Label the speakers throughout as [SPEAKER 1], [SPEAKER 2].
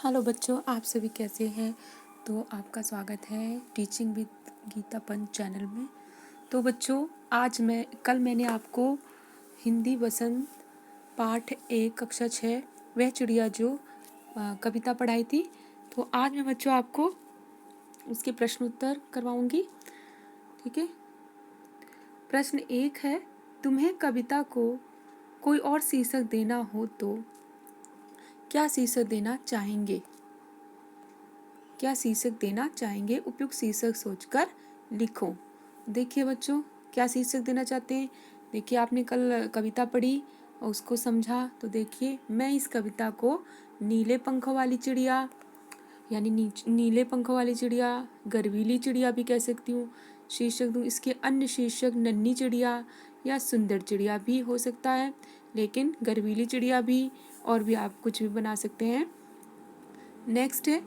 [SPEAKER 1] Hello बच्चों, आप सभी कैसे हैं। तो आपका स्वागत है teaching with Geeta Pant channel में। तो बच्चों, कल मैंने आपको हिंदी वसंत पाठ 1 कक्षा 6 वह चिड़िया जो कविता पढ़ाई थी। तो आज मैं बच्चों आपको उसके प्रश्न उत्तर करवाऊंगी। ठीक है। प्रश्न 1 है, तुम्हें कविता को कोई और शीर्षक देना हो तो क्या शीर्षक देना चाहेंगे? क्या शीर्षक देना चाहेंगे? उपयुक्त शीर्षक सोचकर लिखो। देखिए बच्चों, क्या शीर्षक देना चाहते हैं। देखिए, आपने कल कविता पढ़ी और उसको समझा। तो देखिए, मैं इस कविता को नीले पंखों वाली चिड़िया यानी नीले पंखों वाली चिड़िया, गर्वीली चिड़िया भी कह सकती हूँ शीर्षक दूँ। इसके अन्य शीर्षक नन्ही चिड़िया या सुंदर चिड़िया भी हो सकता है, लेकिन गर्वीली चिड़िया भी, और भी आप कुछ भी बना सकते हैं। नेक्स्ट है,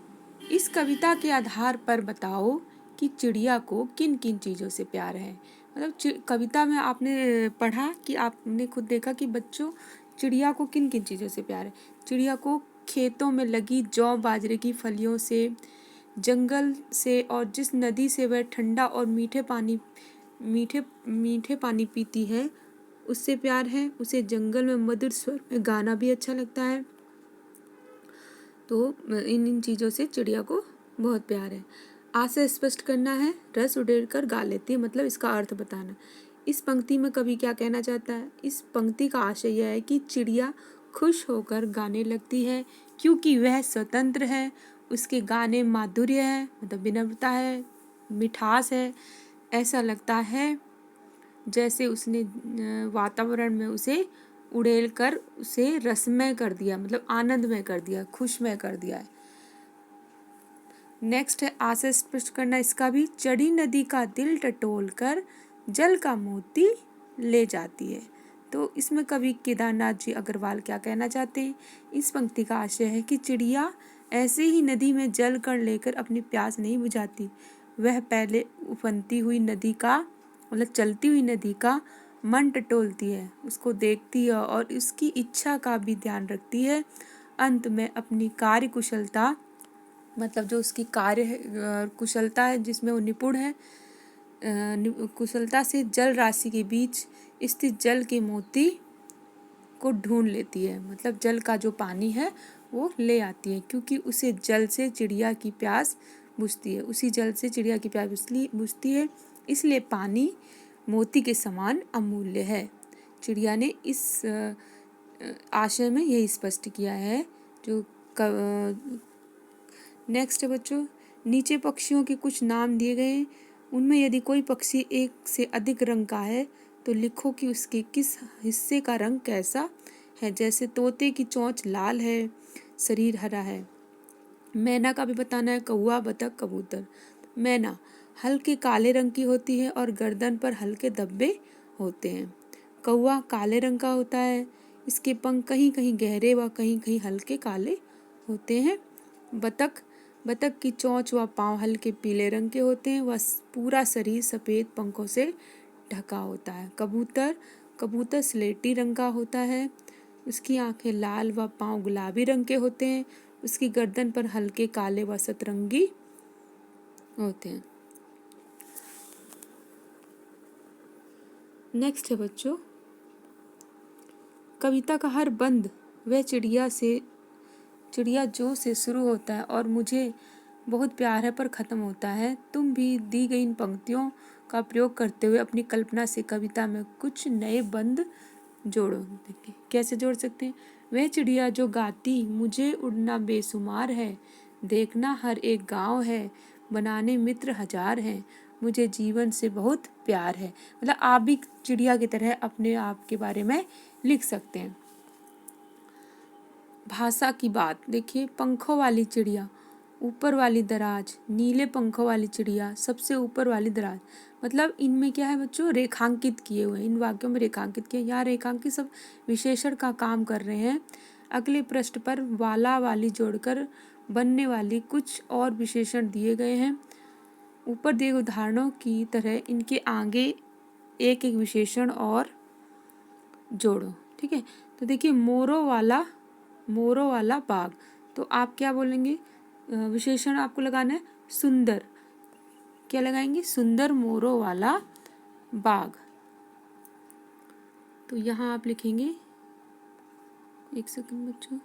[SPEAKER 1] इस कविता के आधार पर बताओ कि चिड़िया को किन किन चीज़ों से प्यार है। मतलब कविता में आपने पढ़ा कि आपने खुद देखा कि बच्चों चिड़िया को किन किन चीज़ों से प्यार है। चिड़िया को खेतों में लगी जौ बाजरे की फलियों से, जंगल से, और जिस नदी से वह ठंडा और मीठे पानी पीती है उससे प्यार है। उसे जंगल में मधुर स्वर में गाना भी अच्छा लगता है। तो इन चीज़ों से चिड़िया को बहुत प्यार है। आशय स्पष्ट करना है, रस उड़ेल कर गा लेती है, मतलब इसका अर्थ बताना। इस पंक्ति में कवि क्या कहना चाहता है? इस पंक्ति का आशय यह है कि चिड़िया खुश होकर गाने लगती है क्योंकि वह स्वतंत्र है। उसके गाने माधुर्य है, मतलब विनम्रता है, मिठास है। ऐसा लगता है जैसे उसने वातावरण में उसे उड़ेल कर उसे रसमय कर दिया, मतलब आनंदमय कर दिया, खुशमय कर दिया है। नेक्स्ट है आशय स्पष्ट करना। इसका भी, चढ़ी नदी का दिल टटोल कर जल का मोती ले जाती है। तो इसमें कवि केदारनाथ जी अग्रवाल क्या कहना चाहते हैं? इस पंक्ति का आशय है कि चिड़िया ऐसे ही नदी में जल कर लेकर अपनी प्यास नहीं बुझाती। वह पहले उफनती हुई नदी का, मतलब चलती हुई नदी का मन टटोलती है, उसको देखती है और उसकी इच्छा का भी ध्यान रखती है। अंत में अपनी कार्य कुशलता, मतलब जो उसकी कार्य कुशलता है जिसमें वो निपुण है, कुशलता से जल राशि के बीच स्थित जल के मोती को ढूंढ लेती है। मतलब जल का जो पानी है वो ले आती है, क्योंकि उसे जल से चिड़िया की प्यास बुझती है। उसी जल से चिड़िया की प्यास बुझती है, इसलिए पानी मोती के समान अमूल्य है। चिड़िया ने इस आशय में यही स्पष्ट किया है। जो नेक्स्ट है बच्चों, नीचे पक्षियों के कुछ नाम दिए गए हैं। उनमें यदि कोई पक्षी एक से अधिक रंग का है तो लिखो कि उसके किस हिस्से का रंग कैसा है। जैसे तोते की चोंच लाल है, शरीर हरा है। मैना का भी बताना है, कौवा, बतख, कबूतर। मैना हल्के काले रंग की होती है और गर्दन पर हल्के धब्बे होते हैं। कौवा काले रंग का होता है, इसके पंख कहीं कहीं गहरे व कहीं कहीं हल्के काले होते हैं। बतख की चोंच व पाँव हल्के पीले रंग के होते हैं, वह पूरा शरीर सफ़ेद पंखों से ढका होता है। कबूतर स्लेटी रंग का होता है, उसकी आंखें लाल व पाँव गुलाबी रंग के होते हैं। उसकी गर्दन पर हल्के काले व सतरंगी होते हैं। नेक्स्ट है बच्चों, कविता का हर बंद वह चिड़िया जो से शुरू होता है और मुझे बहुत प्यार है पर ख़त्म होता है। तुम भी दी गई इन पंक्तियों का प्रयोग करते हुए अपनी कल्पना से कविता में कुछ नए बंद जोड़ो। देखिए कैसे जोड़ सकते हैं। वह चिड़िया जो गाती मुझे उड़ना बेसुमार है, देखना हर एक गांव है, बनाने मित्र हजार हैं, मुझे जीवन से बहुत प्यार है। मतलब आप भी चिड़िया की तरह अपने आप के बारे में लिख सकते हैं। भाषा की बात देखिए, पंखों वाली चिड़िया, ऊपर वाली दराज, नीले पंखों वाली चिड़िया, सबसे ऊपर वाली दराज। मतलब इनमें क्या है बच्चों, रेखांकित किए हुए हैं। इन वाक्यों में रेखांकित किए, यहाँ रेखांकित सब विशेषण का काम कर रहे हैं। अगले पृष्ठ पर वाला वाली जोड़कर बनने वाली कुछ और विशेषण दिए गए हैं। ऊपर दिए उदाहरणों की तरह इनके आगे एक एक विशेषण और जोड़ो। ठीक है। तो देखिए, मोरों वाला बाग, तो आप क्या बोलेंगे, विशेषण आपको लगाना है सुंदर। क्या लगाएंगे, सुंदर मोरों वाला बाग। तो यहाँ आप लिखेंगे, एक सेकंड बच्चों,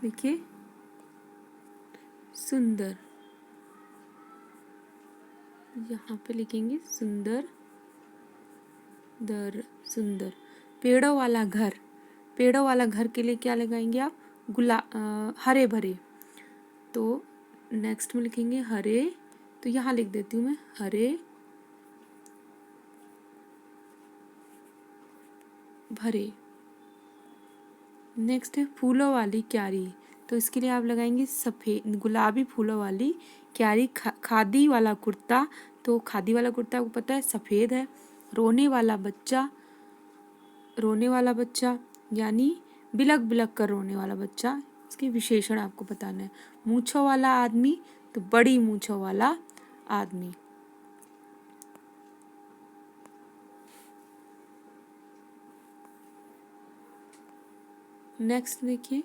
[SPEAKER 1] देखिए सुंदर, यहाँ पे लिखेंगे सुंदर दर सुंदर। पेड़ों वाला घर, पेड़ों वाला घर के लिए क्या लगाएंगे आप, हरे भरे। तो नेक्स्ट में लिखेंगे हरे, तो यहाँ लिख देती हूँ मैं हरे भरे। नेक्स्ट है फूलों वाली क्यारी, तो इसके लिए आप लगाएंगे सफ़ेद गुलाबी फूलों वाली क्यारी। खादी वाला कुर्ता, तो खादी वाला कुर्ता आपको पता है सफ़ेद है। रोने वाला बच्चा, रोने वाला बच्चा यानी बिलक बिलक कर रोने वाला बच्चा, इसके विशेषण आपको बताना है। मूंछों वाला आदमी, तो बड़ी मूंछों वाला आदमी। नेक्स्ट देखिए,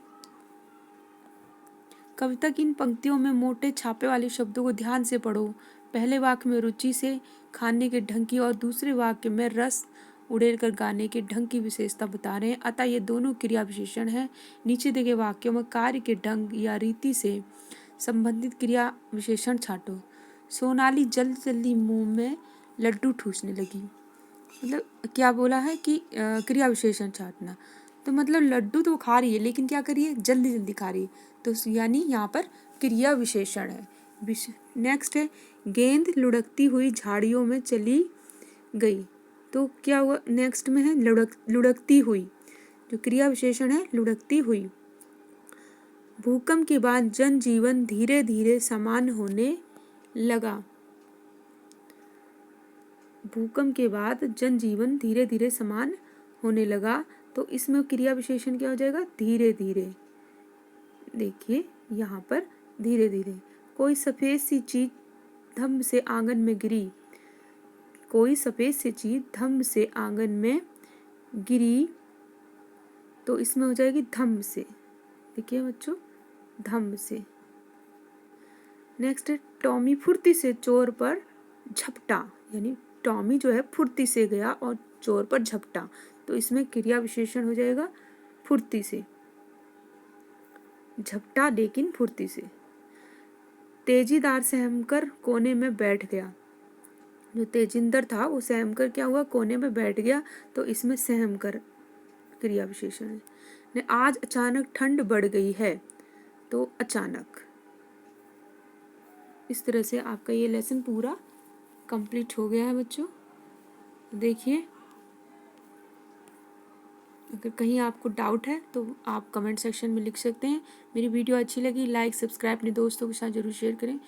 [SPEAKER 1] कविता की इन पंक्तियों में मोटे छापे वाले शब्दों को ध्यान से पढ़ो। पहले वाक्य में रुचि से खाने के ढंग की और दूसरे वाक्य में रस उड़ेलकर गाने के ढंग की विशेषता बता रहे हैं, अतः ये दोनों क्रिया विशेषण हैं। नीचे दिए वाक्यों में कार्य के ढंग या रीति से संबंधित क्रिया विशेषण छांटो। सोनाली जल्दी जल्दी मुंह में लड्डू ठूसने लगी। मतलब क्या बोला है कि क्रिया विशेषण छांटना, तो मतलब लड्डू तो खा रही है लेकिन क्या करिए, जल्दी जल्दी खा रही है, तो यानी यहाँ पर क्रिया विशेषण है। नेक्स्ट है गेंद लुढ़कती हुई झाड़ियों में चली गई, तो क्या हुआ, नेक्स्ट में है लुढ़कती हुई, जो क्रिया विशेषण है लुढ़कती हुई। भूकंप के बाद जनजीवन धीरे धीरे समान होने लगा, भूकंप के बाद जनजीवन धीरे धीरे समान होने लगा, तो इसमें क्रिया विशेषण क्या हो जाएगा, धीरे धीरे। देखिए यहाँ पर धीरे धीरे। कोई सफ़ेद सी चीज धम से आंगन में गिरी, कोई सफ़ेद सी चीज धम से आंगन में गिरी, तो इसमें हो जाएगी धम से। देखिए बच्चों, धम से। नेक्स्ट है टॉमी फुर्ती से चोर पर झपटा, यानी टॉमी जो है फुर्ती से गया और चोर पर झपटा, तो इसमें क्रिया विशेषण हो जाएगा फुर्ती से, झपटा लेकिन फुर्ती से। तेजीदार सहमकर कोने में बैठ गया, जो तेजिंदर था वो सहमकर क्या हुआ, कोने में बैठ गया, तो इसमें सहमकर क्रिया विशेषण है। ने आज अचानक ठंड बढ़ गई है, तो अचानक। इस तरह से आपका ये लेसन पूरा कंप्लीट हो गया है बच्चों। देखिए अगर कहीं आपको डाउट है तो आप कमेंट सेक्शन में लिख सकते हैं। मेरी वीडियो अच्छी लगी लाइक सब्सक्राइब अपने दोस्तों के साथ जरूर शेयर करें।